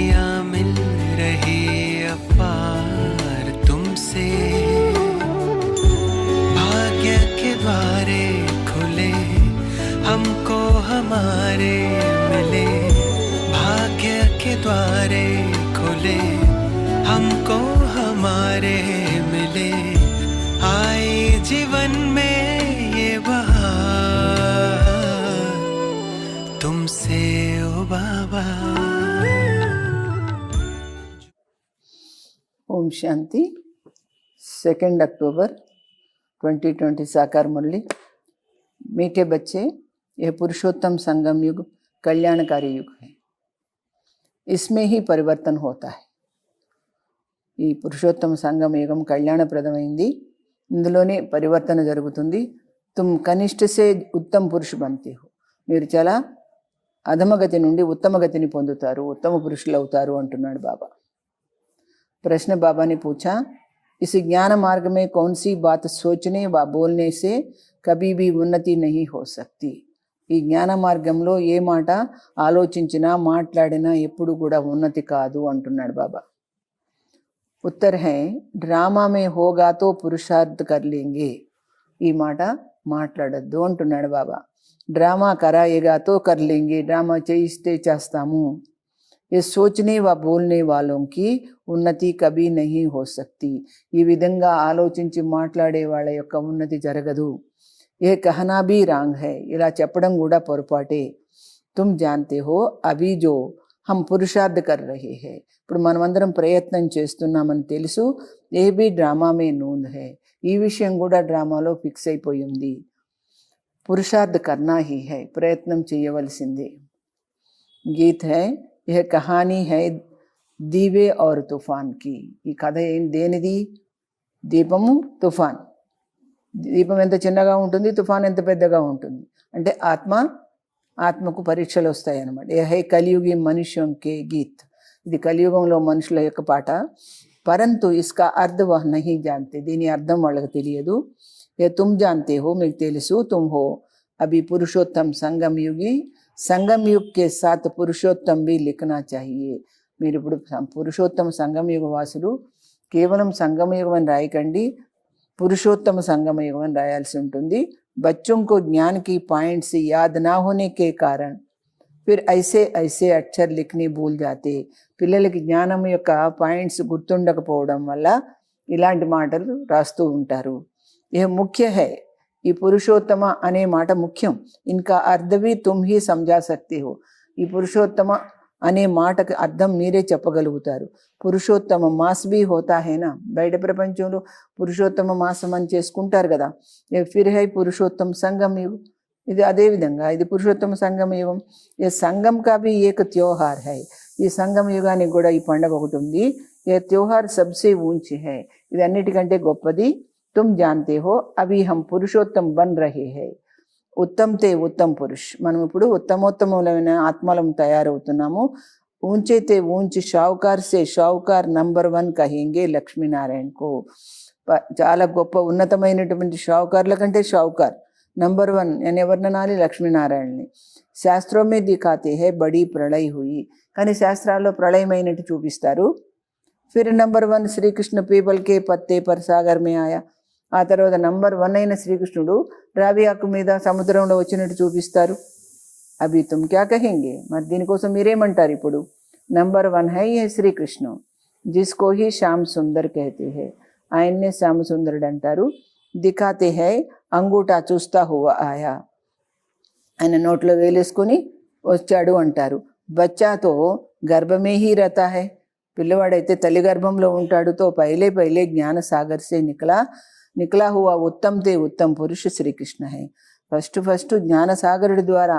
दुनिया मिल रही अपार तुमसे, भाग्य के द्वारे खुले हमको हमारे मिले, भाग्य के द्वारे खुले हमको हमारे मिले, आए जीवन में ये बहार तुमसे ओ बाबा। ओम शांति। 2 अक्टूबर 2020 साकार मुरली। मीठे बच्चे, यह पुरुषोत्तम संगम युग कल्याणकारी युग है। इसमें ही परिवर्तन होता है। ఈ పురుషోత్తమ సంగమ యుగం కళ్యాణప్రదమైంది, ఇందులోనే పరివర్తన జరుగుతుంది. తుమ్ కనిష్ట సే ఉత్తమ పురుషు బంతే హో, మీరు చాలా అధమగతి నుండి ఉత్తమగతిని పొందుతారు, ఉత్తమ పురుషులు అవుతారు అంటున్నాడు బాబా. प्रश्न बाबा ने पूछा, इस ज्ञान मार्ग में कौन सी बात सोचने व बोलने से कभी भी उन्नति नहीं हो सकती? ఈ జ్ఞాన మార్గంలో ఏ మాట ఆలోచించినా మాట్లాడినా ఎప్పుడు కూడా ఉన్నతి కాదు అంటున్నాడు బాబా. उत्तर है, డ్రామా మే హోగా తో పురుషార్థ్ కర్ లేంగే. ఈ మాట మాట్లాడద్దు అంటున్నాడు బాబా. డ్రామా कराएगा तो कर लेंगे, డ్రామా చేయిస్తే చేస్తాము. ये सोचने व बोलने वालों की ఉన్నతి కభీ నహీ హో సక్తి. ఈ విధంగా ఆలోచించి మాట్లాడే వాళ్ళ యొక్క ఉన్నతి జరగదు. ఏ కహనా భీ రాంగ్ హై, ఇలా చెప్పడం కూడా పొరపాటే. తుమ్ జాన్తే హో అభీ జో హమ్ పురుషార్థ్ కర్ రహే హై, ఇప్పుడు మనమందరం ప్రయత్నం చేస్తున్నామని తెలుసు. ఏ భీ డ్రామా మే నూంద్ హై, ఈ విషయం కూడా డ్రామాలో ఫిక్స్ అయిపోయింది. పురుషార్థ్ కర్నా హీ హై, ప్రయత్నం చేయవలసిందే. గీత్ హై, यह कहानी है దీవే और తుఫాన్ की. ఈ కథ ఏం దేనిది? దీపము, తుఫాన్. దీపం ఎంత చిన్నగా ఉంటుంది, తుఫాన్ ఎంత పెద్దగా ఉంటుంది. అంటే ఆత్మకు పరీక్షలు వస్తాయి అన్నమాట. ఏ హై కలియుగి మనుష్యంకే గీత్, ఇది కలియుగంలో మనుషుల యొక్క పాట. పరంతు ఇస్కా అర్థ వహ్ నహీ జాన్తే, దీని అర్థం వాళ్ళకి తెలియదు. ఏ తుమ్ జాన్తే హో, మీకు తెలుసు. తుమ్ హో అభి పురుషోత్తम సంగम युगी, సంగం యుగ్ కే సాత్ పురుషోత్తం भी लिखना चाहिए. మీరు ఇప్పుడు పురుషోత్తమ సంగమ యుగ వాసులు. కేవలం సంగమ యుగం అని రాయకండి, పురుషోత్తమ సంగమ యుగం అని రాయాల్సి ఉంటుంది. बच्चों को ज्ञान की पॉइंट्स याद ना होने के कारण फिर ऐसे ऐसे अक्षर लिखने भूल जाते. పిల్లలకి జ్ఞానం యొక్క పాయింట్స్ గుర్తుండకపోవడం వల్ల ఇలాంటి మాటలు రాస్తూ ఉంటారు. ఇది ముఖ్య హై, ఈ పురుషోత్తమ అనే మాట ముఖ్యం. ఇంకా అర్థవి తుమ్ హీ సమజా సక్తే హో, ఈ పురుషోత్తమ అనే మాటకి అర్థం మీరే చెప్పగలుగుతారు. పురుషోత్తమ మాస్ భీ హోతా హేనా, బయట ప్రపంచంలో పురుషోత్తమ మాసం అని చేసుకుంటారు కదా. ఫిర్ హై పురుషోత్తమ సంగమ యుగం, ఇది అదేవిధంగా ఇది పురుషోత్తమ సంగమ యుగం. ఏ సంగం కా భీ ఏక త్యోహార్ హై, ఈ సంగమ యుగానికి కూడా ఈ పండుగ ఒకటి ఉంది. ఏ త్యోహార్ సబ్సే ఊంచి హై, ఇది అన్నిటికంటే గొప్పది. తుమ్ జాన్తే హో అభి హమ్ పురుషోత్తం బన్ రహే హై, ఉత్తమ్ తే ఉత్తమ్ పురుష్, మనం ఇప్పుడు ఉత్తమోత్తములైన ఆత్మలం తయారవుతున్నాము. ఊంచే తే ఊంచి షావుకార్ సే షావుకార్ నంబర్ 1 కహేంగే లక్ష్మీనారాయణకు. చాలా గొప్ప ఉన్నతమైనటువంటి షావుకార్ల కంటే షావుకార్ నంబర్ 1 అని ఎవరిననాలి? లక్ష్మీనారాయణని. శాస్త్రం మే దిఖాతే హై బడీ ప్రళయ హుయి, కానీ శాస్త్రాల్లో ప్రళయమైనట్టు చూపిస్తారు. ఫిర్ నంబర్ 1 శ్రీకృష్ణ పీపల్ కే పత్తే పర్ సాగర్ మే ఆయా, ఆ తర్వాత నంబర్ 1 అయిన శ్రీకృష్ణుడు రావి ఆకు మీద సముద్రంలో వచ్చినట్టు చూపిస్తారు. అభి తుమ్ క్యా కహెంగే, మరి దీనికోసం మీరేమంటారు? ఇప్పుడు నంబర్ 1 హై ఏ శ్రీకృష్ణ, జిస్కో హీ శ్యామ్ సుందర్ కహతే హై, ఆయన్నే శ్యామ సుందరుడు అంటారు. దిఖాతే హై అంగూఠా చూస్తా హువా ఆయా, ఆయన నోట్లో వేలేసుకొని వచ్చాడు అంటారు. బచ్చాతో గర్భమే హీ రతా హై, పిల్లవాడైతే తల్లి గర్భంలో ఉంటాడు. తో పైలే పైలే జ్ఞాన సాగర్ సే నికలా హువా ఉత్తమ్ తే ఉత్తమ్ పురుష శ్రీకృష్ణ హై. ఫస్ట్ జ్ఞానసాగరుడి ద్వారా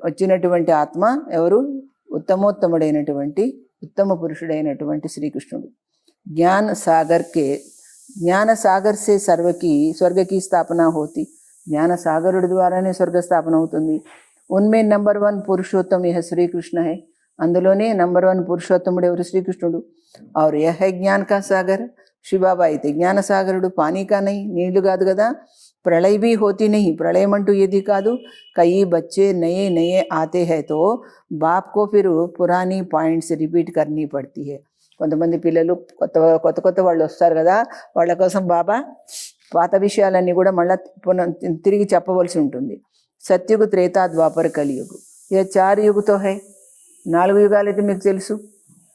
వచ్చినటువంటి ఆత్మ ఎవరు? ఉత్తమోత్తముడైనటువంటి ఉత్తమ పురుషుడైనటువంటి శ్రీకృష్ణుడు. జ్ఞాన సాగర్ సే స్వర్గకి స్థాపన హోతి, జ్ఞాన సాగరుడి ద్వారానే స్వర్గ స్థాపన అవుతుంది. ఉన్మే నంబర్ 1 పురుషోత్తమ యహ శ్రీకృష్ణ హై, అందులోనే నంబర్ 1 పురుషోత్తముడు ఎవరు? శ్రీకృష్ణుడు. और यह है ज्ञान का सागर, శివబాబా అయితే జ్ఞానసాగరుడు. పానీ కా నహీ, నీళ్లు కాదు కదా. प्रलय भी होती नहीं, प्रलय अंटू यदि कादू, कई बच्चे नए नए आते हैं तो बाप को फिर पुरानी पॉइंट्स रिपीट करनी पड़ती है. కొంతమంది పిల్లలు కొత్త కొత్త కొత్త వాళ్ళు వస్తారు కదా, వాళ్ళ కోసం బాబా పాత విషయాలన్నీ కూడా మళ్ళీ తిరిగి చెప్పవలసి ఉంటుంది. సత్యుగు, త్రేతా, ద్వాపర, కలియుగు, ఏ 4 యుగతో హై. 4 యుగాలు అయితే మీకు తెలుసు.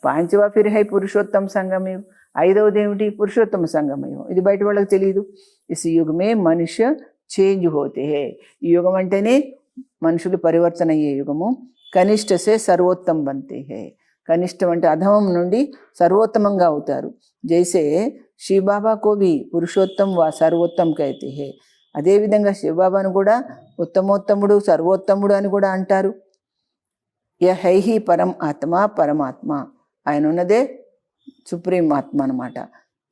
5వాं ఫిర్ హై పురుషోత్తమ సంగమయుగం. 5వది ఏమిటి? పురుషోత్తమ సంగమయుగం. ఇది బయట వాళ్ళకి తెలియదు. ఇస్ యుగమే మనుష్య చేంజ్ హోతే హే. ఈ యుగం అంటేనే మనుషులు పరివర్తన అయ్యే యుగము. కనిష్ట సే సర్వోత్తమ బంతే హే. కనిష్టం అంటే అధమం నుండి సర్వోత్తమంగా అవుతారు. జైసే శివబాబా కో భీ పురుషోత్తమ్ వా సర్వోత్తమ్ కైతే హే. అదేవిధంగా శివబాబాను కూడా ఉత్తమోత్తముడు, సర్వోత్తముడు అని కూడా అంటారు. య హైహి పరం ఆత్మ, పరమాత్మ, ఆయన ఉన్నదే సుప్రీం ఆత్మ అనమాట.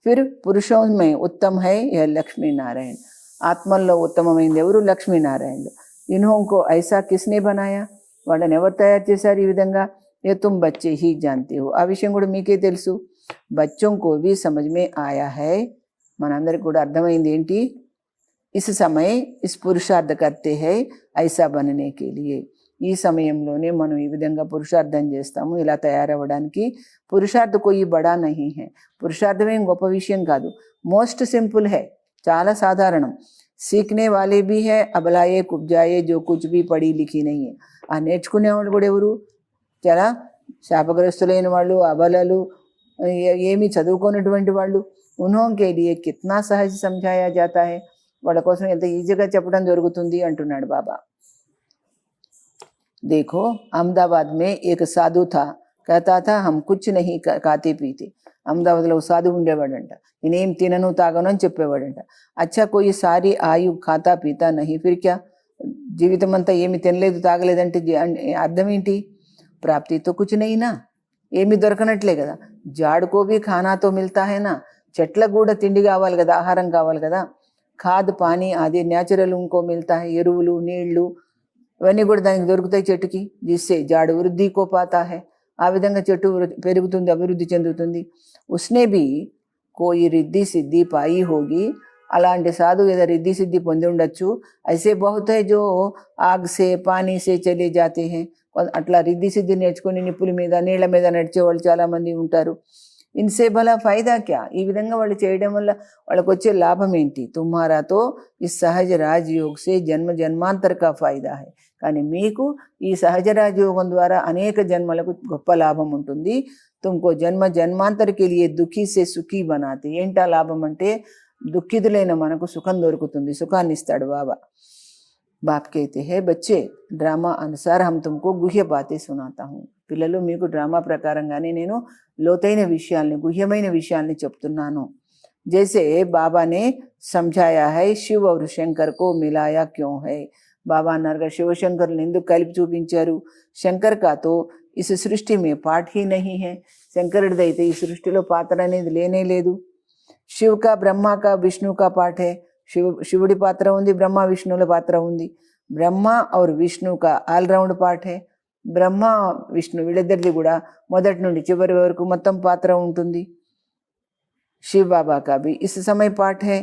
ఫిర్ పురుషోమే ఉత్తమ్ హై యహ లక్ష్మీనారాయణ. ఆత్మల్లో ఉత్తమమైంది ఎవరు? లక్ష్మీనారాయణుడు. ఇన్హోంకో ఐసా కిస్నే బనాయా, వాళ్ళని ఎవరు తయారు చేశారు ఈ విధంగా? ఏ తుమ్ బచ్చే హీ జాంతే హో. ఆ విషయం కూడా మీకే తెలుసు. బచ్చోం కో భీ సమజ్ మే ఆయా హై. మనందరికి కూడా అర్థమైంది ఏంటి? ఇస్ సమయ ఇస్ పురుషార్థ కర్తే హై ఐసా బననే కే లియే. ఈ సమయంలోనే మనం ఈ విధంగా పురుషార్థం చేస్తాము ఇలా తయారవ్వడానికి. పురుషార్థ కోయి బడా నహీ హై. పురుషార్థమేం గొప్ప విషయం కాదు, మోస్ట్ సింపుల్ హై, చాలా సాధారణం. సీఖనే వాలే భీ హై అబలాయే కుబ్జాయే జో కుచ్ భీ పడి లిఖీ నహీ. ఆ నేర్చుకునేవాళ్ళు కూడా ఎవరు? చాలా శాపగ్రస్తులైన వాళ్ళు, అబలలు, ఏమీ చదువుకోనటువంటి వాళ్ళు. ఉన్హోంకే లియే కిత్నా సహజ సమझाया जाता है. వాళ్ళ కోసం ఎంత ఈజీగా చెప్పడం జరుగుతుంది అంటున్నాడు బాబా. देखो अहमदाबाद में एक साधु था, कहता था हम कुछ नहीं खाते पीते. అహ్మదాబాద్లో సాధువు ఉండేవాడంట. నేనేం తినను తాగను అని చెప్పేవాడంట. అచ్చా కోయి సారీ ఆయు ఖాతా పీతా నహీ ఫిర్ క్యా. జీవితం అంతా ఏమి తినలేదు తాగలేదంటే అర్థం ఏంటి? ప్రాప్తి తో కుచ్ నహీనా, ఏమి దొరకనట్లే కదా. జాడుకో భీ ఖానాతో మిల్తా హైనా, చెట్లకు కూడా తిండి కావాలి కదా, ఆహారం కావాలి కదా. ఖాద్ పానీ ఆది న్యాచురల్ ఇంకో మిల్తా హై, ఎరువులు, నీళ్లు ఇవన్నీ కూడా దానికి దొరుకుతాయి చెట్టుకి. జిస్సే జాడు వృద్ధి కో పాతా హై. ఆ విధంగా చెట్టు పెరుగుతుంది, అభివృద్ధి చెందుతుంది. ఉస్నే భీ కోయి రిద్ధి సిద్ధి పాయి హోగి. అలాంటి సాధువు ఏదో రిద్ధి సిద్ధి పొంది ఉండొచ్చు. ఐసే బహుత్ హై జో ఆగ్ సే పానీ సే చలే జాతే హై. అట్లా రిద్ధి సిద్ధి నేర్చుకుని నిప్పుల మీద, నీళ్ల మీద నడిచే వాళ్ళు చాలామంది ఉంటారు. ఇన్సే భలా ఫైదా క్యా. ఈ విధంగా వాళ్ళు చేయడం వల్ల వాళ్ళకు వచ్చే లాభం ఏంటి? తుమ్హారాతో ఈ సహజ రాజయోగ్ సే జన్మ జన్మాంతర కా ఫైదా హై. కానీ మీకు ఈ సహజ రాజయోగం ద్వారా అనేక జన్మలకు గొప్ప లాభం ఉంటుంది. తుమ్కో జన్మ జన్మాంతరకి లియే దుఃఖీ సే సుఖీ బనాతే. ఏంటా లాభం అంటే దుఃఖితులైన మనకు సుఖం దొరుకుతుంది, సుఖాన్ని ఇస్తాడు బాబా. బాప్ कहते हैं बच्चे డ్రామా అనుసార్ హమ్ తుమ్కో గుహ్య బాతే సునాతా హూ. పిల్లలు, మీకు డ్రామా ప్రకారంగానే నేను లోతైన విషయాల్ని, గుహ్యమైన విషయాల్ని చెప్తున్నాను. జైసే బాబానే సమझाया है शिव और शंकर को मिलाया क्यों है. బాబా అన్నారు శివశంకరులను ఎందుకు కలిపి చూపించారు? శంకర్ కాతో ఇస్ సృష్టి మే పాఠ హీ నహీ హై. శంకరుడిదైతే ఈ సృష్టిలో పాత్ర అనేది లేనే లేదు. శివ్ కా బ్రహ్మ కా విష్ణు కా పాఠ హై. శివుడి పాత్ర ఉంది, బ్రహ్మ విష్ణువుల పాత్ర ఉంది. బ్రహ్మ और విష్ణు కా ఆల్రౌండ్ పాఠ హై. బ్రహ్మ విష్ణు వీళ్ళిద్దరిది కూడా మొదటి నుండి చివరి వరకు మొత్తం పాత్ర ఉంటుంది. శివ్ బాబా కా భీ ఇస్ సమయ పాఠ హై.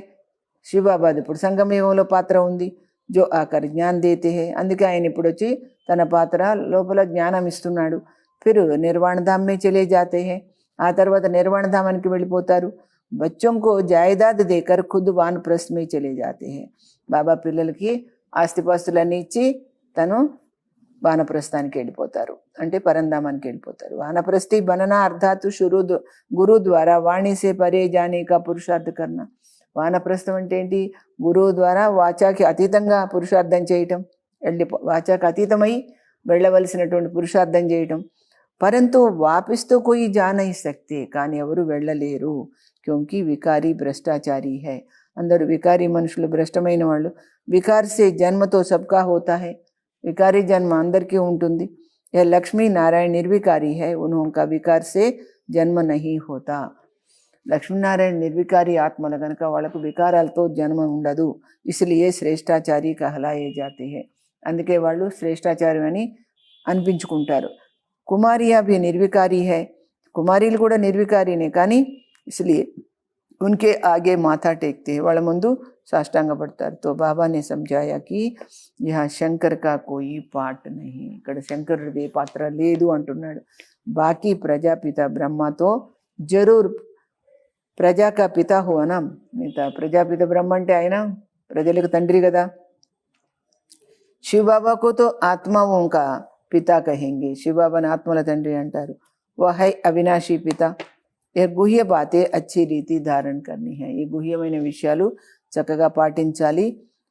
శివ్ బాబాది ఇప్పుడు సంగమయుగంలో పాత్ర ఉంది. జో ఆకర్ జ్ఞాన్ దేతే హై. అందుకే ఆయన ఇప్పుడు వచ్చి తన పాత్ర లోపల జ్ఞానం ఇస్తున్నాడు. ఫిర్ నిర్వాణధామ్ మే చలే జాతే హై. ఆ తర్వాత నిర్వాణధామానికి వెళ్ళిపోతారు. బచ్చోం కో జాయిదాద్ దేకర్ ఖుద్ వానప్రస్థ్ మే చలే జాతే హై. బాబా పిల్లలకి ఆస్తిపాస్తులన్నీ ఇచ్చి తను వానప్రస్థానికి వెళ్ళిపోతారు, అంటే పరంధామానికి వెళ్ళిపోతారు. వానప్రస్థి బననా అర్థాత్ గురు ద్వారా వాణి సే పరే జానే కా పురుషార్థ కర్నా. వానప్రస్థం అంటే ఏంటి? గురువు ద్వారా వాచాకి అతీతంగా పురుషార్థం చేయటం, వాచాకి అతీతమై వెళ్ళవలసినటువంటి పురుషార్థం చేయటం. పరంతు వాపిస్తూ కోయి జా నహీ సక్తే. కానీ ఎవరు వెళ్ళలేరు. క్యోంకి వికారి భ్రష్టాచారి హై. అందరూ వికారి మనుషులు, భ్రష్టమైన వాళ్ళు. వికార్ సే జన్మతో సబ్కా హోతా హై. వికారి జన్మ అందరికీ ఉంటుంది. యह లక్ష్మీ నారాయణ నిర్వికారి హై. ఉన్హోంకా వికార్ సే జన్మ నహీ హోతా. లక్ష్మీనారాయణ నిర్వికారి ఆత్మలు కనుక వాళ్ళకు వికారాలతో జన్మ ఉండదు. ఇస్లియే శ్రేష్టాచారి కహలాయే జాతే హై. అందుకే వాళ్ళు శ్రేష్టాచారి అని అనిపించుకుంటారు. కుమారియా భీ నిర్వికారి హై. కుమారీలు కూడా నిర్వికారినే, కానీ ఇస్లియే ఉన్కే ఆగే మాథా టేక్తే. వాళ్ళ ముందు సాష్టాంగ పడతారు. तो बाबा ने समझाया कि यहाँ శంకర్ का कोई पार्ट नहीं, ఇక్కడ శంకరుడిది పాత్ర లేదు అంటున్నాడు. బాకీ ప్రజాపిత బ్రహ్మతో జరూర్ ప్రజా కా పిత హువనా, మిగతా ప్రజాపిత బ్రహ్మ అంటే ఆయన ప్రజలకు తండ్రి కదా. శివ బాబాకు తో ఆత్మాओं का పితా కహెంగే, శివ బాబాని ఆత్మల తండ్రి అంటారు. వహ హై అవినాశీ పిత. ఏ గుహ్య బాతే అచ్చి రీతి ధారణ కర్నీ హై, ఈ గుహ్యమైన విషయాలు చక్కగా పాటించాలి.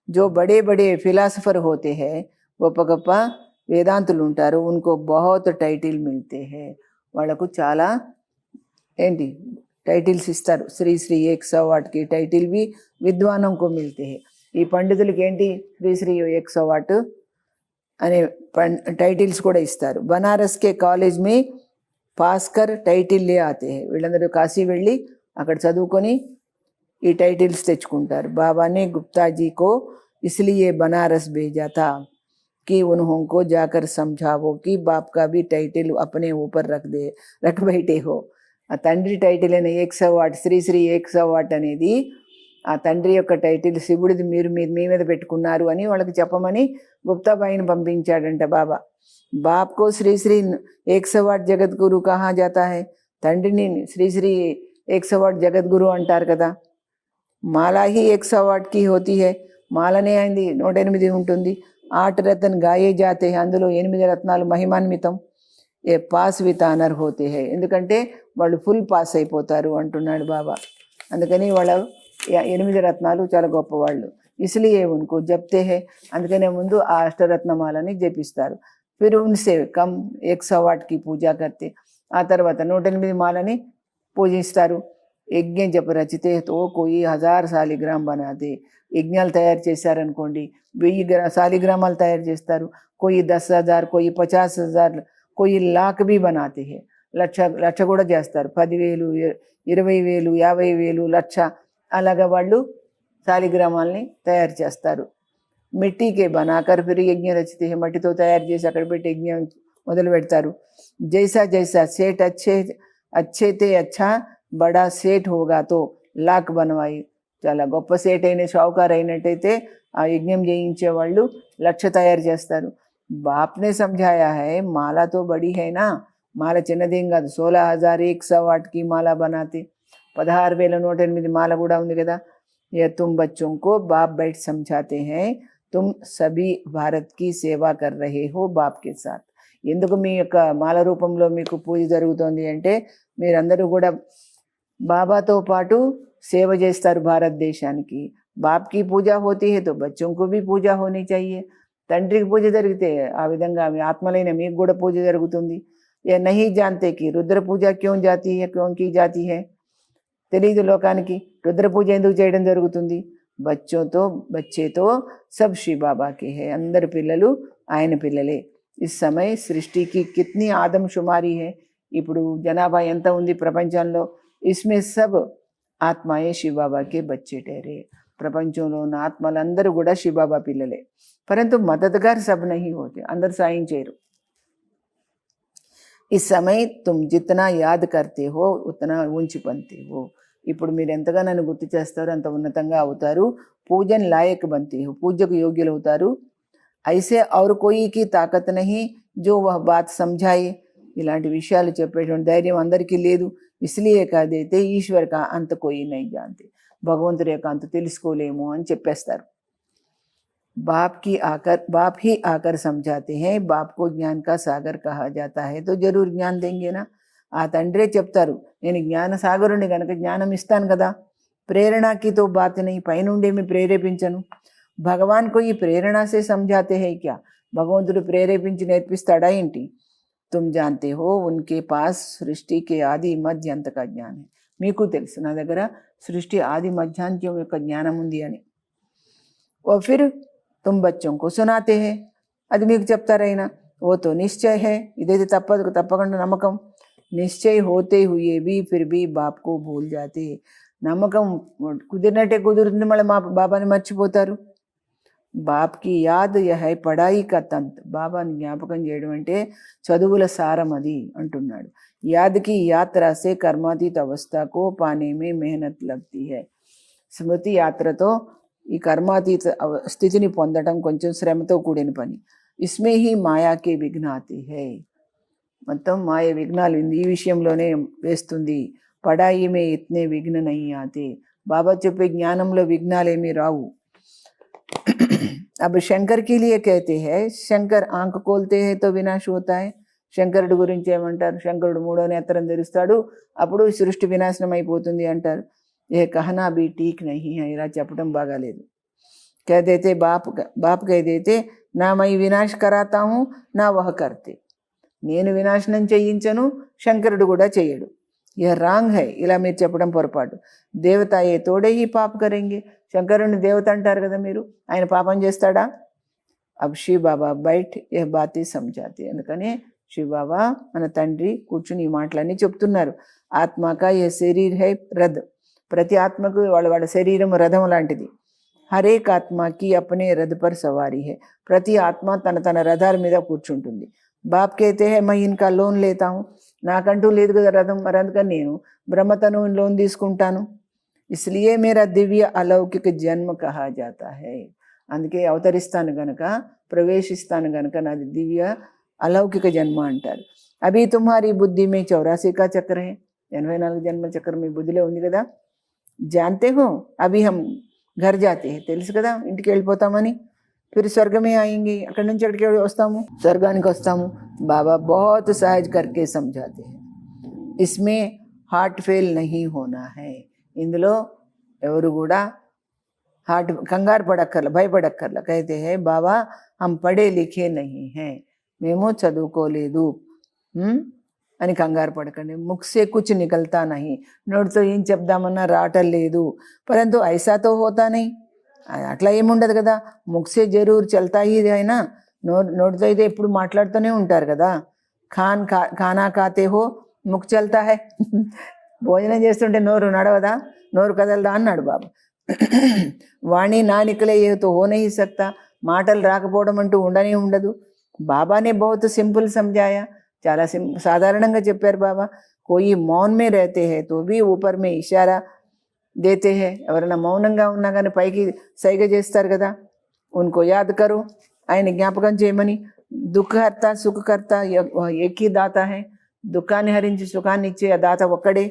జో బడే బడే ఫిలాసఫర్ హోతే హై, గొప్ప గొప్ప వేదాంతులు ఉంటారు, ఉनको बहुत టైటిల్ మిల్తే హై, వాళ్ళకు చాలా ఏంటి టైటిల్స్ ఇస్తారు. శ్రీ శ్రీ 108కి టైటిల్ भी విద్వానం को మిల్తే హై. ఈ పండితులకి ఏంటి శ్రీ శ్రీ 108 అనే టైటిల్స్ కూడా ఇస్తారు. బనారస్ కే కాలేజ్ మీ పాస్కర్ టైటిల్ లే ఆతే హై, వీళ్ళందరూ కాశీ వెళ్ళి అక్కడ చదువుకొని ఈ టైటిల్స్ తెచ్చుకుంటారు. బాబానే గుప్తాజీ కో इसलिए बनारस भेजा था कि उन्होंने जाकर समझाओ कि बाप का भी टाइटिल अपने ऊपर रख बैठे हो. ఆ తండ్రి టైటిల్ అయిన 108 శ్రీ శ్రీ 108 అనేది ఆ తండ్రి యొక్క టైటిల్, శివుడిది మీరు మీ మీద పెట్టుకున్నారు అని వాళ్ళకి చెప్పమని గుప్తాబాయిని పంపించాడంట బాబా. బాప్కో శ్రీ శ్రీ 108 జగద్గురు కహా జాతా హై, తండ్రిని శ్రీ శ్రీ 108 జగద్గురు అంటారు కదా. మాలా హీ 108కి హోతీ హై, మాలనే అయింది 108 ఉంటుంది. 8 రత్న గాయే జాతే హై, అందులో 8 రత్నాలు మహిమాన్వితం. ఏ పాస్ విత్ ఆనర్ హోతే హై, ఎందుకంటే వాళ్ళు ఫుల్ పాస్ అయిపోతారు అంటున్నాడు బాబా. అందుకని వాళ్ళ 8 రత్నాలు చాలా గొప్పవాళ్ళు. ఇస్లియే ఉన్కు జప్తే హై, అందుకనే ముందు ఆ అష్టరత్నమాలని జపిస్తారు. ఫిర్ ఉన్సే కమ్ 108కి పూజా కర్తే, ఆ తర్వాత 108 మాలని పూజిస్తారు. యజ్ఞ జప రచితే తో కోయి 1000 శాలిగ్రామ్ బనాతే, యజ్ఞాలు తయారు చేశారనుకోండి 1000 శాలిగ్రామాలు తయారు చేస్తారు. కోయి 10,000, కోయి 50,000, కోయి లాక్ भी बनाते हैं, లక్ష కూడా చేస్తారు. 10,000, 20,000, 50,000, లక్ష అలాగా వాళ్ళు శాలిగ్రామాల్ని తయారు చేస్తారు. మిట్టీకే బనాకర్ ఫిర్ యజ్ఞ రచితే హై, మట్టితో తయారు చేసి అక్కడ పెట్టి యజ్ఞం మొదలు పెడతారు. జైసా జైసా సేట్ అచ్చే తే అచ్చా బడా సేట్ హోగా తో లాక్ బనవాయి, చాలా గొప్ప సేట్ అయిన షావుకారు అయినట్టయితే ఆ యజ్ఞం చేయించే వాళ్ళు లక్ష తయారు చేస్తారు. బాప్నే సమझाया है మాలా తో బడి है ना, మాల చిన్నదేం కాదు. 16,108కి మాలా బనాతే, 16,108 మాల కూడా ఉంది కదా. ये तुम बच्चों को बाप बैठ समझाते हैं, तुम सभी भारत की सेवा कर रहे हो बाप के साथ. ఎందుకు మీ యొక్క మాల రూపంలో మీకు పూజ జరుగుతోంది అంటే మీరందరూ కూడా బాబాతో పాటు సేవ చేస్తారు భారతదేశానికి. బాప్కి పూజ హోతీ హై తో బచ్చోं को भी పూజా హోనీ चाहिए. తండ్రికి పూజ జరిగితే ఆ విధంగా మీ ఆత్మలైన మీకు కూడా పూజ జరుగుతుంది. యా నహీ జాంతే కి రుద్ర పూజ క్యోं జాతీ హై, క్యోं की जाती है, తెలీదు లోకానికి రుద్ర పూజ ఎందుకు చేయడం జరుగుతుంది. బచ్చేతో సబ్ శివ బాబాకి హై, అందరి పిల్లలు ఆయన పిల్లలే. ఇస్ సమయ సృష్టికి కిత్నీ ఆదమ్శుమారీ హై, ఇప్పుడు జనాభా ఎంత ఉంది ప్రపంచంలో. ఇస్మే సబ్ ఆత్మాయే శివ బాబాకే బచ్చే టేరే, ప్రపంచంలో ఉన్న ఆత్మలందరూ కూడా శివబాబా పిల్లలే. పరంతు మదద్గార్ సబ్ నహీ హోతే, అందరు సాయం చేయరు. ఇస్ సమయ తుమ్ జితనా యాద్ కర్తే హో ఉతనా ఊంచి పంతే హో, ఇప్పుడు మీరు ఎంతగా నన్ను గుర్తు చేస్తారో అంత ఉన్నతంగా అవుతారు. పూజన్ లాయక్ బంతే హో, పూజకు యోగ్యులు అవుతారు. ఐసే ఔర్ కోయికి తాకత్ నహీ జో వహ్ బాత్ సమझाए, ఇలాంటి విషయాలు చెప్పేటువంటి ధైర్యం అందరికీ లేదు. ఇస్లియే కాదైతే ఈశ్వర్ కా అంత కోయి నహీ జాంతే, భగవంతుడి యొక్క అంత తెలుసుకోలేము అని చెప్పేస్తారు. बाप ही आकर समझाते हैं, बाप को ज्ञान का सागर कहा जाता है तो जरूर ज्ञान देंगे ना. ఆ తండ్రే చెప్తారు నేను జ్ఞాన సాగరుని కనుక జ్ఞానం ఇస్తాను కదా. ప్రేరణకి తో బాత్ నహీ, పైనుండేమి ప్రేరేపించను. భగవాన్ को ఈ ప్రేరణ से समझाते हैं क्या, భగవంతుడు ప్రేరేపించి నేర్పిస్తాడా ఏంటి. तुम जानते हो उनके पास सृष्टि के आदि मध्य अंत का ज्ञान है, మీకు తెలుసు నా దగ్గర సృష్టి ఆది మధ్యాంత్యం యొక్క జ్ఞానం ఉంది అని. और फिर तुम बच्चों को सुनाते हैं, అది మీకు చెప్తారైనా. वो तो निश्चय है, ఇదైతే తప్పకుండా నమ్మకం. నిశ్చय होते हुए भी फिर भी बाप को भूल जाते, నమ్మకం కుదిరినట్టే కుదురుతుంది మళ్ళీ మా బాబాని మర్చిపోతారు. బాప్కి యాద్ యహై పడాయి కా తంత్, బాబాని జ్ఞాపకం చేయడం అంటే చదువుల సారం అది అంటున్నాడు. యాద్కి యాత్రాసే కర్మాతీత అవస్థకు పానే మే మెహనత్ లగ్తీ హై, స్మృతి యాత్రతో ఈ కర్మాతీత స్థితిని పొందడం కొంచెం శ్రమతో కూడిన పని. ఇస్మే హీ మాయాకి విఘ్నాతి హై, మొత్తం మాయ విఘ్నాలు ఈ విషయంలోనే వేస్తుంది. పడాయి మే ఇత్నే విఘ్న నహీ ఆతే, బాబా చెప్పే జ్ఞానంలో విఘ్నాలేమీ రావు. अब शंकर के लिए कहते हैं, शंकर आंख खोलते हैं तो विनाश होता है. శంకరుడు గురించి ఏమంటారు? శంకరుడు మూడో నేత్రం తెరుస్తాడు, అప్పుడు సృష్టి వినాశనం అయిపోతుంది అంటారు. ఏ కహనా బీ ఠీక్ నహీ హై, ఇలా చెప్పడం బాగాలేదు. कह देते बाप कह देते నా మై వినాశ్ కరాతాము నా వహ కర్తే, నేను వినాశనం చేయించను, శంకరుడు కూడా చేయడు. యహ రాంగ్ హై, ఇలా మీరు చెప్పడం పొరపాటు. దేవత ఏ తోడే హీ పాప కరెంగే, శంకరుని దేవత అంటారు కదా మీరు, ఆయన పాపం చేస్తాడా? అబ్ శివ్ బాబా బైట్ యహ బాతి సమझाते. అందుకనే శివ్ బాబా మన తండ్రి కూర్చుని ఈ మాటలన్నీ చెప్తున్నారు. ఆత్మక ఏ శరీర్ హై రథ్, ప్రతి ఆత్మకు వాళ్ళ శరీరం రథం లాంటిది. హరేక్ ఆత్మకి అప్నే రథ్ పర్ సవారీ హై, ప్రతి ఆత్మ తన రథాల మీద కూర్చుంటుంది. బాప్ कहते हैं मैं इनका లోన్ లేతా हूँ, నాకంటూ లేదు కదా రథం, మరి అందుకని నేను బ్రహ్మతను లోన్ తీసుకుంటాను. ఇస్లియే మేరా దివ్య అలౌకిక జన్మ కహా జాతా హై, అందుకే అవతరిస్తాను గనక, ప్రవేశిస్తాను గనక నాది దివ్య అలౌకిక జన్మ అంటారు. అభి తుమ్హారీ బుద్ధి మే 84 కా చక్ర హై, 84 జన్మల చక్రం మీ బుద్ధిలో ఉంది కదా. జాంతే హో అభి హమ్ ఘర్ జాతే హై, తెలుసు కదా ఇంటికి వెళ్ళిపోతామని. फिर स्वर्ग में आएंगे, అక్కడి నుంచి అక్కడికి వస్తాము, స్వర్గానికి వస్తాము. బాబా बहुत सहज करके समझाते हैं. इसमें हार्ट फेल नहीं होना है, ఇందులో ఎవరు కూడా కంగారు పడక్కర్ల, భయపడక్కర్ల. कहते हैं బాబా हम पढ़े लिखे नहीं हैं, మేము చదువుకోలేదు అని కంగారు పడకండి. ముఖ్సే కుచ్ నికల్తా నహీ, నోటితో ఏం చెప్దామన్నా రావటం లేదు. పరంతు ఐసా తో హోతా నహీ, అట్లా ఏముండదు కదా. ముఖ్సే జరూర్ చల్తాయి, అయినా నోటితో అయితే ఎప్పుడు మాట్లాడుతూనే ఉంటారు కదా. ఖానా ఖాతే హో ముఖ్ చల్తా హై, భోజనం చేస్తుంటే నోరు నడవదా, నోరు కదలదా అన్నాడు బాబా. వాణి నా నికలే ఏతో హో నహీ సక్తా, మాటలు రాకపోవడం అంటూ ఉండనే ఉండదు. బాబానే బహుత్ సింపుల్ సమझाया, చాలా సాధారణంగా చెప్పారు బాబా. కోయి మౌన్ మే रहते हैं तो भी ऊपर में इशारा देते हैं, ఎవరైనా మౌనంగా ఉన్నా కానీ పైకి సైగ చేస్తారు కదా. ఉన్కో యాద్ కరో, ఆయన జ్ఞాపకం చేయమని. దుఃఖహర్త సుఖకర్త ఏకీ దాత హై, దుఃఖాన్ని హరించి సుఖాన్ని ఇచ్చే ఆ దాత ఒక్కడే.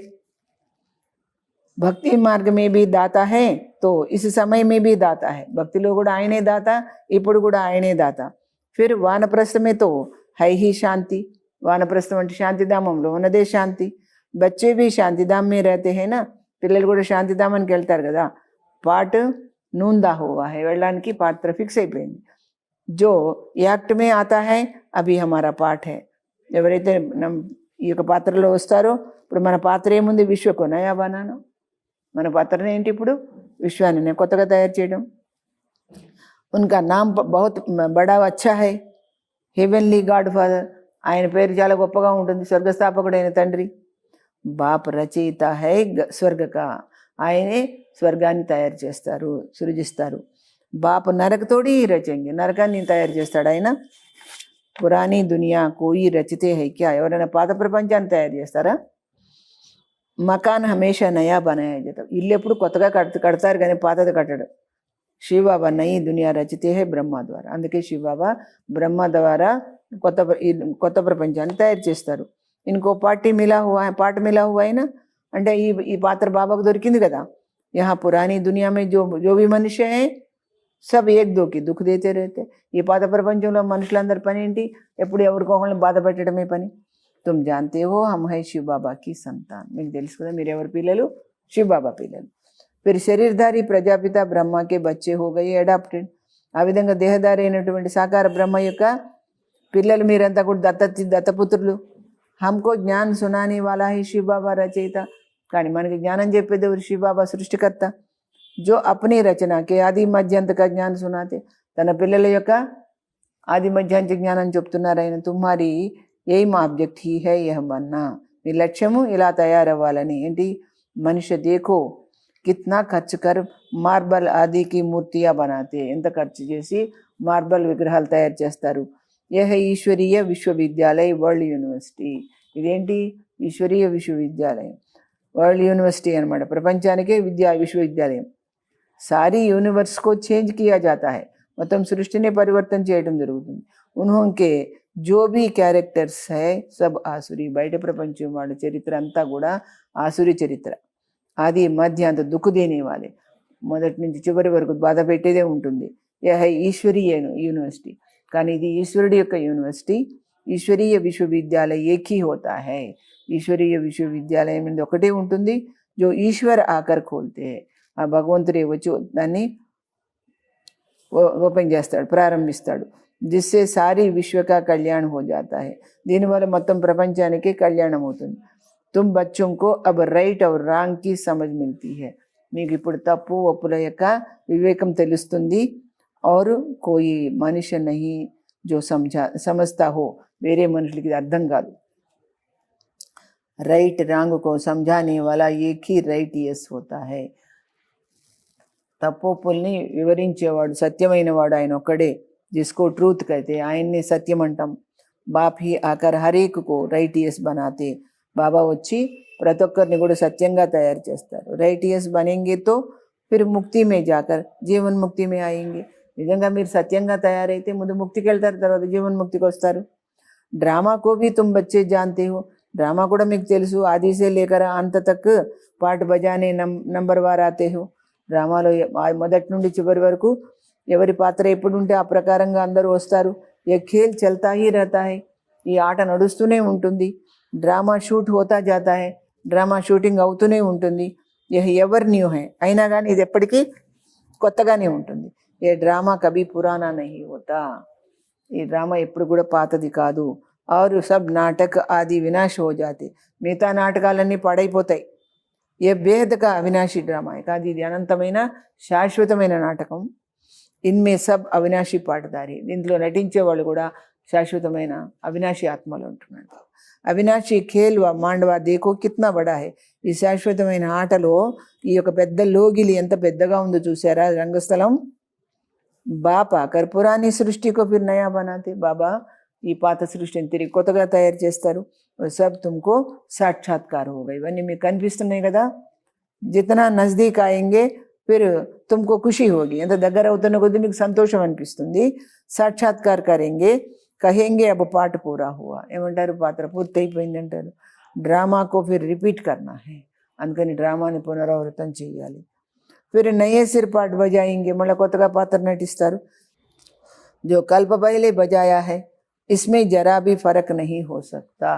భక్తి మార్గ మే భీ దాత హై తో ఇస్ సమయ మే భీ దాత హై, భక్తిలో కూడా ఆయనే దాత, ఇప్పుడు కూడా ఆయనే దాత. ఫిర్ వానప్రస్థమే తో హై హీ శాంతి, వానప్రస్థం అంటే శాంతిధామంలో ఉన్నదే శాంతి. బచ్చే భీ శాంతిధామ్ మే రహతే హై నా, పిల్లలు కూడా శాంతిధామానికి వెళ్తారు కదా. పాట్ నూందా హువా హై, వెళ్ళడానికి పాత్ర ఫిక్స్ అయిపోయింది. జో యాక్ట్ మే ఆతా హై అభి హమారా పాఠ్ హై, ఎవరైతే ఈ యొక్క పాత్రలో వస్తారో, ఇప్పుడు మన పాత్ర ఏముంది, విశ్వకు నయా బనాను, మన పాత్రనే ఏంటి ఇప్పుడు, విశ్వాన్ని కొత్తగా తయారు చేయడం. ఉన్కా నామ్ బహుత్ బడా అచ్చా హై, హెవెన్లీ గాడ్ ఫాదర్, ఆయన పేరు చాలా గొప్పగా ఉంటుంది, స్వర్గస్థాపకుడైన తండ్రి. బాప్ రచయిత హై స్వర్గక, ఆయనే స్వర్గాన్ని తయారు చేస్తారు, సృజిస్తారు. బాప్ నరక తోడి రచంగి, నరకాన్ని తయారు చేస్తాడు ఆయన. పురాణీ దునియా కోయి రచితే హై క్యా, ఎవరైనా పాత ప్రపంచాన్ని తయారు చేస్తారా? మకాన్ హమేషా నయా బనాయా జాతా, ఇల్లు ఎప్పుడు కొత్తగా కడతారు కానీ పాతది కట్టడు. శివ బాబా నయి దునియా రచితే హై బ్రహ్మ ద్వారా, అందుకే శివ బాబా బ్రహ్మ ద్వారా కొత్త ప్రపంచాన్ని తయారు చేస్తారు. इनको पार्टी मिला हुआ है, पार्ट मिला हुआ है ना, అంటే ఈ పాత్ర బాబాకు దొరికింది కదా. यहाँ पुरानी दुनिया में जो भी मनुष्य है सब एक दो की दुख देते रहते. ఈ పాత ప్రపంచంలో మనుషులందరి పని ఏంటి, ఎప్పుడు ఎవరికొకరిని బాధ పెట్టడమే పని. तुम जानते हो हम है शिव बाबा की संतान, మీకు తెలుసు కదా మీరు ఎవరి పిల్లలు, శివ్ బాబా పిల్లలు. फिर శరీరధారి ప్రజాపిత బ్రహ్మ के बच्चे हो गए अडॉप्टेड, ఆ విధంగా దేహధారి అయినటువంటి సాకార బ్రహ్మ యొక్క పిల్లలు మీరంతా కూడా దత్తపుత్రులు. हमको ज्ञान सुनाने वाला है शिव बाबा रचयिता, కానీ మనకి జ్ఞానం చెప్పేది ఎవరు, శివ్ బాబా సృష్టికర్త. जो अपनी रचना के आदि मध्यांत का ज्ञान सुनाते, తన పిల్లల యొక్క ఆది మధ్యాంత జ్ఞానం చెప్తున్నారు ఆయన. తుమ్హారి ఎయిమ్ ఆబ్జెక్ట్ హీ హై యహ్ బన్నా, మీ లక్ష్యము ఇలా తయారవ్వాలని. ఏంటి, మనుష్య దేఖో కిత్నా ఖర్చు కర్ మార్బల్ ఆదికి మూర్తియా బనాతే, ఎంత ఖర్చు చేసి మార్బల్ విగ్రహాలు తయారు చేస్తారు. యహ ఈశ్వరీయ విశ్వవిద్యాలయ వరల్డ్ యూనివర్సిటీ, ఇదేంటి ఈశ్వరీయ విశ్వవిద్యాలయం, వరల్డ్ యూనివర్సిటీ అనమాట, ప్రపంచానికే విశ్వవిద్యాలయం. सारी यूनिवर्स को चेंज किया जाता है, మొత్తం సృష్టిని పరివర్తన చేయడం జరుగుతుంది. उन्होंने जो भी క్యారెక్టర్స్ है सब ఆసురి. బయట ప్రపంచం వాళ్ళ చరిత్ర అంతా కూడా ఆసురి చరిత్ర. ఆది మధ్య అంత దుఃఖ దేనే వాలే, మొదటి నుంచి చివరి వరకు బాధ పెట్టేదే ఉంటుంది. యహ ఈశ్వరీయ యూనివర్సిటీ, కానీ ఇది ఈశ్వరుడి యొక్క యూనివర్సిటీ. ఈశ్వరీయ విశ్వవిద్యాలయ ఏకీ హోతా హై. ఈశ్వరీయ విశ్వవిద్యాలయం అనేది ఒకటే ఉంటుంది. జో ఈశ్వర్ ఆకర్ ఖోల్తే, ఆ భగవంతుడే వచ్చి దాన్ని ఓపెన్ చేస్తాడు, ప్రారంభిస్తాడు. జిస్సే సారీ విశ్వకా కళ్యాణ్ హో జాతా హై. దీనివల్ల మొత్తం ప్రపంచానికి కళ్యాణం అవుతుంది. తుమ్ బచ్చోं को अब రైట్ और రాంగ్ की समझ मिलती है. మీకు ఇప్పుడు తప్పు ఒప్పుల యొక్క వివేకం తెలుస్తుంది. और कोई మనిషి नहीं जो समझता हो, వేరే మనుషులకి ఇది అర్థం కాదు. రైట్ రాంగ్ को समझाने वाला एक ही రైట్ यस होता है. తప్పొప్పుల్ని వివరించేవాడు సత్యమైన వాడు ఆయన ఒక్కడే. जिसको ट्रूथ कहते हैं, ఆయన్ని సత్యం అంటాం. బాప్ హీ ఆకర్ హరేక్ కో రైట్ యస్ బనాతే. బాబా వచ్చి ప్రతి ఒక్కరిని కూడా సత్యంగా తయారు చేస్తారు. రైట్ యస్ బనేంగే తో ఫిర్ ముక్తి మే జాకర్ జీవన్ ముక్తి మే ఆయేంగే. నిజంగా మీరు సత్యంగా తయారైతే ముందు ముక్తికి వెళ్తారు, తర్వాత జీవన్ ముక్తికి వస్తారు. డ్రామా కో భీ తుమ్ బచ్చే జాన్తే హో. డ్రామా కూడా మీకు తెలుసు. ఆది సే లేకర్ అంత తక్ పాట బజానే నంబర్ వార్ ఆతే హో. డ్రామాలో మొదటి నుండి చివరి వరకు ఎవరి పాత్ర ఎప్పుడు ఉంటే ఆ ప్రకారంగా అందరూ వస్తారు. ఏ ఖేల్ చల్తా హీ రహతా హై. ఈ ఆట నడుస్తూనే ఉంటుంది. డ్రామా షూట్ హోతా జాతా హై. డ్రామా షూటింగ్ అవుతూనే ఉంటుంది. ఎవర్ న్యూ హై, అయినా కానీ ఇది ఎప్పటికీ కొత్తగానే ఉంటుంది. ఏ డ్రామా కభీ పురానా నహీ హోతా. ఈ డ్రామా ఎప్పుడు కూడా పాతది కాదు. और सब नाटक आदि विनाश हो जाते. మిగతా నాటకాలన్నీ పాడైపోతాయి. ఏ బేహద్ కా అవినాశి డ్రామా కాదు, ఇది అనంతమైన శాశ్వతమైన నాటకం. ఇన్మే సబ్ అవినాశి పాటదారి. దీంట్లో నటించే వాళ్ళు కూడా శాశ్వతమైన అవినాశి ఆత్మలు ఉంటున్నాడు. అవినాశి ఖేల్ మాండవా దేకో కిత్నా బడా హై. ఈ శాశ్వతమైన ఆటలో ఈ యొక్క పెద్ద లోగిలి ఎంత పెద్దగా ఉందో చూసారా రంగస్థలం. బాపా కర్పూరాన్ని సృష్టికో ఫిర్ నయా బనాతే. బాబా ఈ పాత సృష్టిని తిరిగి కొత్తగా తయారు చేస్తారు. సబ్ తుమ్కో సాక్షాత్కార్ హోగా. ఇవన్నీ మీకు కనిపిస్తున్నాయి కదా. జితనా నజదీక్ ఆయేంగే ఫిర్ తుమ్కో ఖుషి హోగి. ఎంత దగ్గర అవుతున్న కొద్దీ మీకు సంతోషం అనిపిస్తుంది. సాక్షాత్కార్ కరేంగే కహేంగే అబ్ పాట పూరా హువా. ఏమంటారు, పాత్ర పూర్తి అయిపోయింది అంటారు. డ్రామాకో ఫిర్ రిపీట్ కర్నా హై. అందుకని డ్రామాని పునరావృతం చేయాలి. ఫిర్ నయే సిర్ పాట బజాయింగే. మళ్ళీ కొత్తగా పాత్ర నటిస్తారు. జో కల్ప పహలే బజాయా హై ఇస్మే జరా భీ ఫరక్ నహీ హో సక్తా.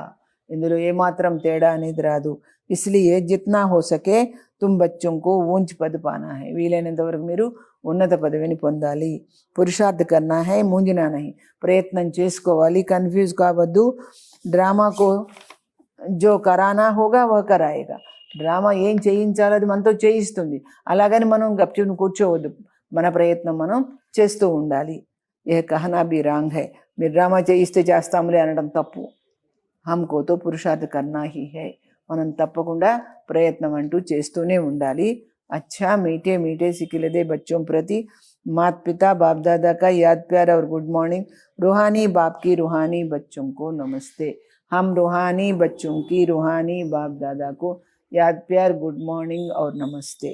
ఇందులో ఏమాత్రం తేడా అనేది రాదు. ఇస్లియే జిత్నా హో సకే తుమ్ బచ్చోं को ऊंच पद पाना है. వీలైనంత వరకు మీరు ఉన్నత పదవిని పొందాలి. పురుషార్థ కర్నా హై ముంజనా నహీ. ప్రయత్నం చేసుకోవాలి, కన్ఫ్యూజ్ కావద్దు. డ్రామాకో జో కరానా హోగా వహ కరాయేగా. డ్రామా ఏం చేయించాలో అది మనతో చేయిస్తుంది. అలాగని మనం గప్చుని కూర్చోవద్దు. మన ప్రయత్నం మనం చేస్తూ ఉండాలి. ఏ కహనా బి రాంగ్ హై. మీరు డ్రామా చేయిస్తే చేస్తాములే అనడం తప్పు. హమ్కో తో పురుషార్థ కర్నా హీ హై. మనం తప్పకుండా ప్రయత్నం అంటూ చేస్తూనే ఉండాలి. अच्छा मीठे मीठे सिखिलदे बच्चों प्रति माता पिता बाप दादा का याद प्यार और गुड मॉर्निंग. रूहानी बाप की रूहानी बच्चों को नमस्ते. हम रूहानी बच्चों की रूहानी बाप दादा को याद प्यार गुड मॉर्निंग और नमस्ते.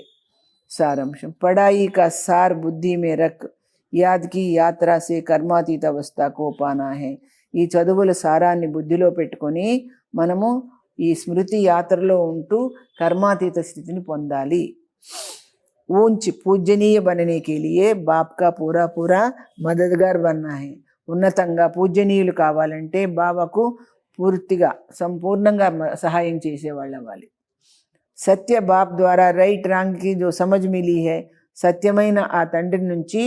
सारांश. पढ़ाई का सार बुद्धि में रख याद की यात्रा से कर्मातीत अवस्था को पाना है. ఈ చదువుల సారాన్ని బుద్ధిలో పెట్టుకొని మనము ఈ స్మృతి యాత్రలో ఉంటూ కర్మాతీత స్థితిని పొందాలి. ऊंच पूजनीय बनने के लिए बाप का पूरा पूरा मददगार बनना है. ఉన్నతంగా పూజనీయులు కావాలంటే బాబాకు పూర్తిగా సంపూర్ణంగా సహాయం చేసేవాళ్ళు అవ్వాలి. సత్య బాప్ ద్వారా రైట్ రాంగ్కి జో సమజ్ మిలీ హై. సత్యమైన ఆ తండ్రి నుంచి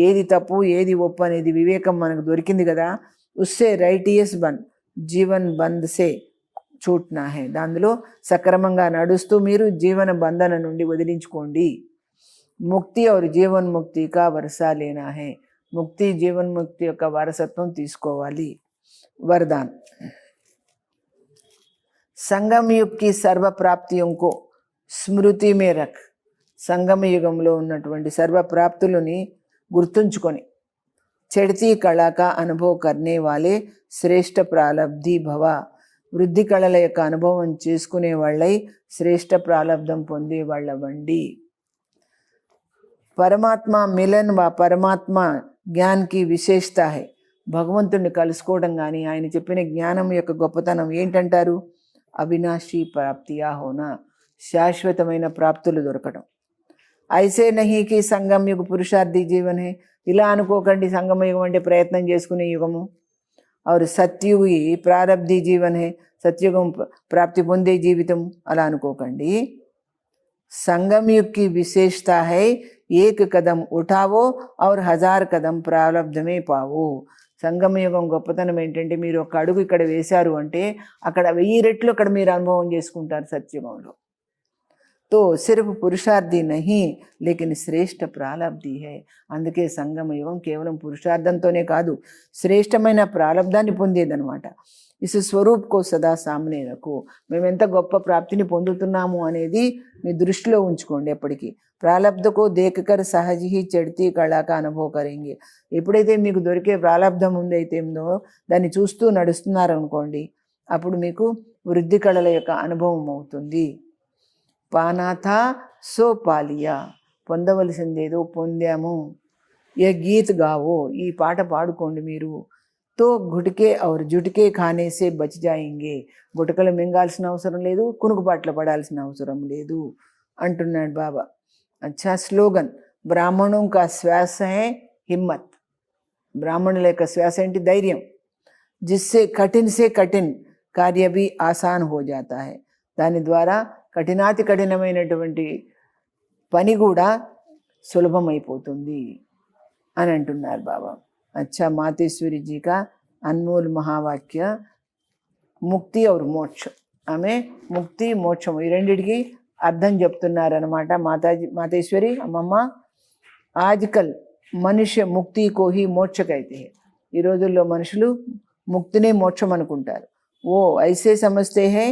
ఏది తప్పు ఏది ఒప్పు అనేది వివేకం మనకు దొరికింది కదా. ఉస్సే రైటియస్ బన్ జీవన్ బంద్ సే छूटना है. దానిలో సక్రమంగా నడుస్తూ మీరు జీవన బంధన నుండి వదిలించుకోండి. ముక్తి और జీవన్ ముక్తి కా వరసా లేనా है. ముక్తి జీవన్ ముక్తి యొక్క వారసత్వం తీసుకోవాలి. వరదాన్. సంగమ యుగ్ కి సర్వ ప్రాప్తియోं को స్మృతి మే రఖ్. సంగమ యుగంలో ఉన్నటువంటి సర్వ ప్రాప్తులని గుర్తుంచుకొని చడితి కళా కా అనుభవ కర్నే వాలే శ్రేష్ఠ ప్రాలబ్ధి భవ. వృద్ధి కళల యొక్క అనుభవం చేసుకునే వాళ్ళై శ్రేష్ఠ ప్రాలబ్ధం పొందే వాళ్ళవండి. పరమాత్మ మిలన్ వా పరమాత్మ జ్ఞాన్కి విశేషత హై. భగవంతుడిని కలుసుకోవడం కానీ ఆయన చెప్పిన జ్ఞానం యొక్క గొప్పతనం ఏంటంటారు? అవినాశీ ప్రాప్తియా హోనా, శాశ్వతమైన ప్రాప్తులు దొరకడం. ఐసే నహీకి సంగం యుగ పురుషార్థి జీవన్ హే, ఇలా అనుకోకండి సంగమ యుగం అంటే ప్రయత్నం చేసుకునే యుగము. और సత్యుగి ప్రారబ్ధి జీవన్ హే, సత్యుగం ప్రాప్తి పొందే జీవితం అలా అనుకోకండి. సంగम युग की विशेषता है एक कदम उठावो और 1000 कदम प्रारब्ध में पावो. సంగమ యుగం గొప్పతనం ఏంటంటే మీరు ఒక అడుగు ఇక్కడ వేశారు అంటే అక్కడ 1000 రెట్లు అక్కడ మీరు అనుభవం చేసుకుంటారు సత్యుగంలో. तो सिर्फ పురుషార్థి నహీ లేకిన్ శ్రేష్ఠ ప్రాలబ్ధి హై. అందుకే సంగమ యుగం కేవలం పురుషార్థంతోనే కాదు, శ్రేష్టమైన ప్రాలబ్ధాన్ని పొందేదనమాట. ఇసు స్వరూప్కో సదా సామ్నే రఖో, మేము ఎంత గొప్ప ప్రాప్తిని పొందుతున్నాము అనేది మీ దృష్టిలో ఉంచుకోండి ఎప్పటికీ. ప్రాలబ్ధకో దేకకర్ సహజ్ హీ చడితీ కళాక అనుభవ కరేంగే. ఎప్పుడైతే మీకు దొరికే ప్రాలబ్ధం ఉందైతేందో దాన్ని చూస్తూ నడుస్తున్నారనుకోండి, అప్పుడు మీకు వృద్ధి కళల యొక్క అనుభవం అవుతుంది. పానాథా సో పాలియా, పొందవలసిందేదో పొందాము. ఏ గీత్ గావో, ఈ పాట పాడుకోండి మీరు. తో గుటికే ఔర్ జుటికే ఖానేసే బచ్ జాయింగే, గుటకలు మింగాల్సిన అవసరం లేదు, కునుకుపాట్లు పడాల్సిన అవసరం లేదు అంటున్నాడు బాబా. అచ్చా స్లోగన్, బ్రాహ్మణం కా శ్వాస హై హిమ్మత్. బ్రాహ్మణుల యొక్క శ్వాస ఏంటి? ధైర్యం. జిస్సే కఠిన్ సే కఠిన్ కార్య భీ ఆసాన్ హో జాతా హై, దాని ద్వారా కఠినాతి కఠినమైనటువంటి పని కూడా సులభమైపోతుంది అని అంటున్నారు బాబా. अच्छा मातेश्वरी जी का अनमोल महावाक्य ముక్తి और మోక్షం. ఆమె ముక్తి మోక్షం ఈ రెండిటికి అర్థం చెప్తున్నారనమాట మాతేశ్వరి అమ్మమ్మ. ఆజ్కల్ మనుష్య ముక్తి కోహి మోక్షకైతే, ఈ రోజుల్లో మనుషులు ముక్తినే మోక్షం అనుకుంటారు. ఓ ఐసే సమస్తే హే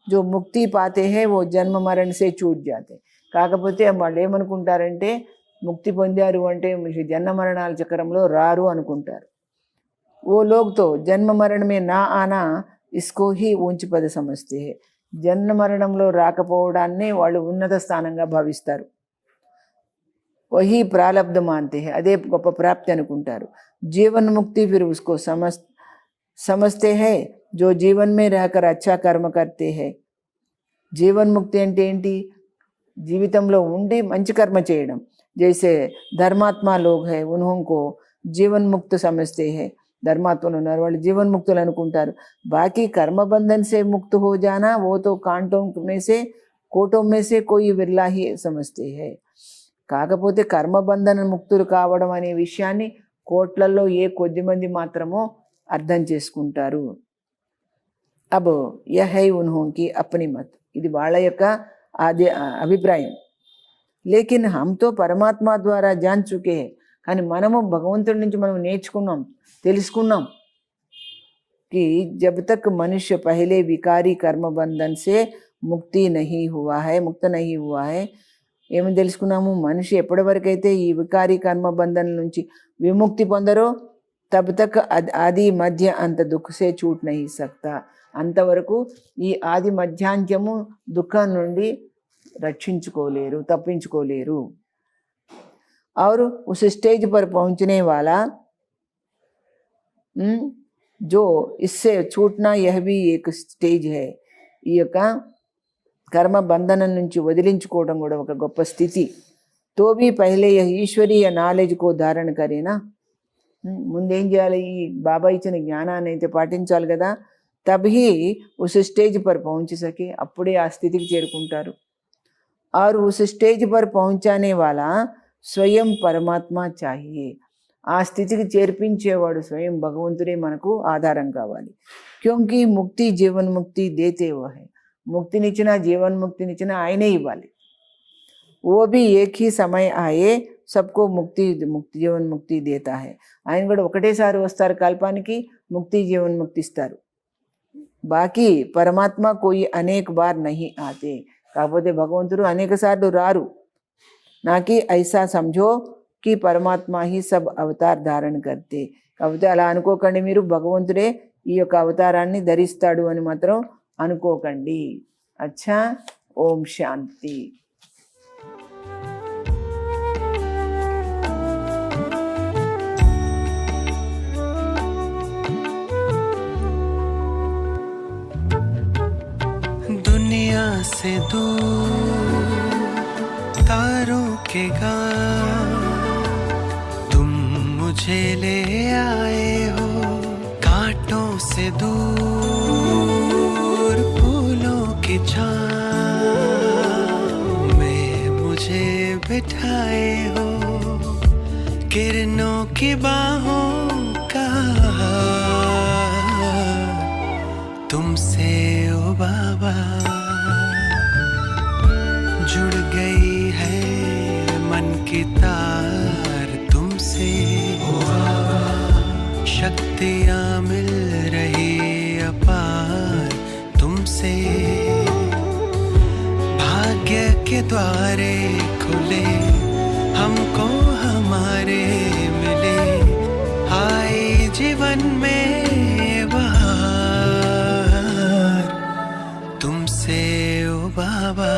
జో ముక్తి పాతే హే ఓ జన్మ మరణ సే చూట్ జాతే. కాకపోతే వాళ్ళు ఏమనుకుంటారంటే ముక్తి పొందారు అంటే జన్మ మరణాల చక్రంలో రారు అనుకుంటారు. ఓ లోగ్తో జన్మ మరణమే నా ఆనా ఇస్కో హీ ఊంచి పద సమస్తే, జన్మ మరణంలో రాకపోవడాన్ని వాళ్ళు ఉన్నత స్థానంగా భావిస్తారు. వహీ ప్రాలబ్ధ మాన్తే హే, అదే గొప్ప ప్రాప్తి అనుకుంటారు. జీవన్ ముక్తి ఫిర్ ఉస్కో సమస్తే హే జో జీవన్ మే రహకర్ అచ్చా కర్మ కర్తే హే. జీవన్ ముక్తి అంటే ఏంటి? జీవితంలో ఉండి మంచి కర్మ చేయడం. जैसे धर्मात्मा लोग हैं उन्होंको जीवन मुक्त समझते हैं, ధర్మాత్మలు ఉన్నారు వాళ్ళు జీవన్ముక్తులు అనుకుంటారు. బాకీ కర్మబంధన్ సే ముక్త హో జానా वो तो कांटों में से कोटों में से कोई विरला ही समझते हैं. కాకపోతే కర్మబంధన ముక్తులు కావడం అనే విషయాన్ని కోట్లలో ఏ కొద్ది మంది మాత్రమో అర్థం చేసుకుంటారు. అబ్ యహ్ హై ఉన్హోంకి అప్ని మత్, ఇది వాళ్ళ యొక్క ఆది అభిప్రాయం. లేకిన్ హమ్తో పరమాత్మ ద్వారా జాన్ చుకే, కానీ మనము భగవంతుడి నుంచి మనం నేర్చుకున్నాం, తెలుసుకున్నాం कि जब तक मनुष्य पहले विकारी कर्म बंधन से मुक्ति नहीं हुआ है, मुक्त नहीं हुआ है. ఏమని తెలుసుకున్నాము? మనిషి ఎప్పటి వరకు అయితే ఈ వికారీ కర్మ బంధన నుంచి విముక్తి పొందరో తబ్ తక్ ఆది మధ్య అంత దుఃఖసే చూట్ నహీ సక్తా, అంతవరకు ఈ ఆది మధ్యాంత్యము దుఃఖం నుండి రక్షించుకోలేరు, తప్పించుకోలేరు. और उस स्टेज पर पहुंचने वाला जो इससे छूटना यह भी एक स्टेज है. ఈ యొక్క కర్మ బంధనం నుంచి వదిలించుకోవడం కూడా ఒక గొప్ప స్థితి. तो भी पहले यह ఈశ్వరీయ నాలెడ్జ్ को धारण करेना, ముందేం చేయాలి? ఈ బాబా ఇచ్చిన జ్ఞానాన్ని అయితే పాటించాలి కదా. తभी उस स्टेज पर पहुंच सके, అప్పుడే ఆ స్థితికి చేరుకుంటారు. और उस स्टेज पर पहुंचाने वाला స్వయం పరమాత్మ चाहिए, ఆ స్థితికి చేర్పించేవాడు స్వయం భగవంతుడే మనకు ఆధారం కావాలి. క్యోంకి ముక్తి జీవన్ముక్తి దేతే వో హై, ముక్తినిచ్చిన జీవన్ముక్తినిచ్చిన ఆయనే ఇవ్వాలి. ఓ భీ ఏక్ హీ సమయ ఆయే సబ్కో ముక్తి జీవన్ముక్తి దేతా హై, ఆయన కూడా ఒకటేసారి వస్తారు కల్పానికి, ముక్తి జీవన్ముక్తి ఇస్తారు. బాకీ పరమాత్మ కోయి అనేక బార్ నహీ ఆతే, కాకపోతే భగవంతుడు అనేక సార్లు రారు. నాకి ఐసా సమझो कि పరమాత్మ ही सब అవతార్ ధారణ करते, కాకపోతే అలా అనుకోకండి మీరు భగవంతుడే ఈ యొక్క అవతారాన్ని ధరిస్తాడు అని మాత్రం అనుకోకండి. అచ్చా, ఓం శాంతి. दुनिया से दूर तारों के गान तुम मुझे ले आए हो, कांटों से दूर फूलों की छाँव में मुझे बिठाए हो, किरणों की बाहों का तुमसे ओ बाबा जुड़ गई है मन की तार तुमसे, शक्तियाँ मिल रही अपार तुमसे, भाग्य के द्वारे खुले हमको हमारे मिले, आए जीवन में बहार तुमसे ओ बाबा।